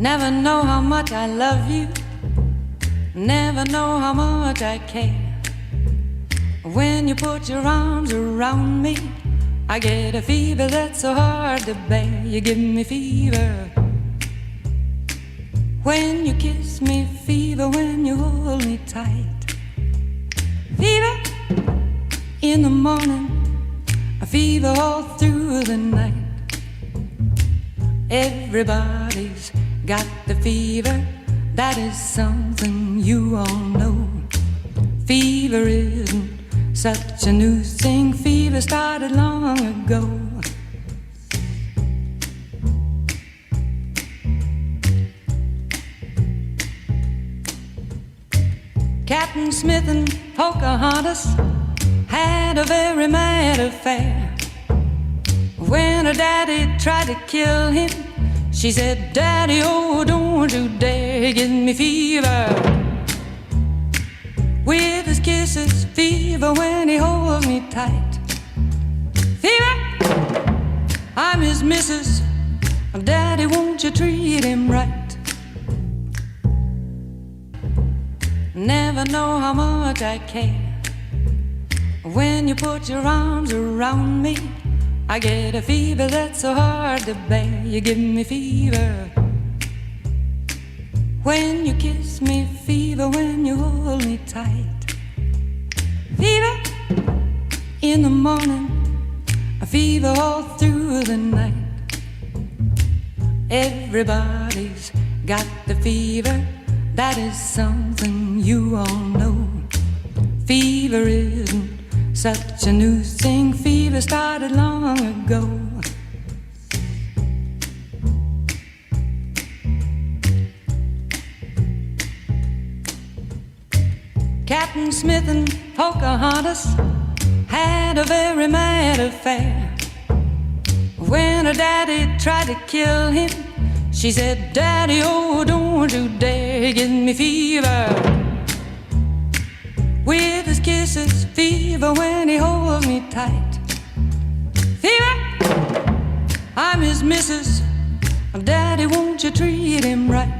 Never know how much I love you, never know how much I care. When you put your arms around me, I get a fever that's so hard to bear. You give me fever when you kiss me, fever when you hold me tight. Fever in the morning, a fever all through the night. Everybody's got the fever, that is something you all know. Fever isn't such a new thing, fever started long ago. Captain Smith and Pocahontas had a very mad affair. When her daddy tried to kill him, she said, Daddy, oh, don't you dare give me fever. With his kisses, fever when he holds me tight. Fever, I'm his missus. Daddy, won't you treat him right? Never know how much I care. When you put your arms around me, I get a fever that's so hard to bear. You give me fever when you kiss me, fever when you hold me tight. Fever in the morning, a fever all through the night. Everybody's got the fever, that is something you all know. Fever isn't such a new thing, fever started long ago. Captain Smith and Pocahontas had a very mad affair. When her daddy tried to kill him, she said, Daddy, oh, don't you dare give me fever. With his kisses, fever when he holds me tight. Fever, I'm his missus. Daddy, won't you treat him right?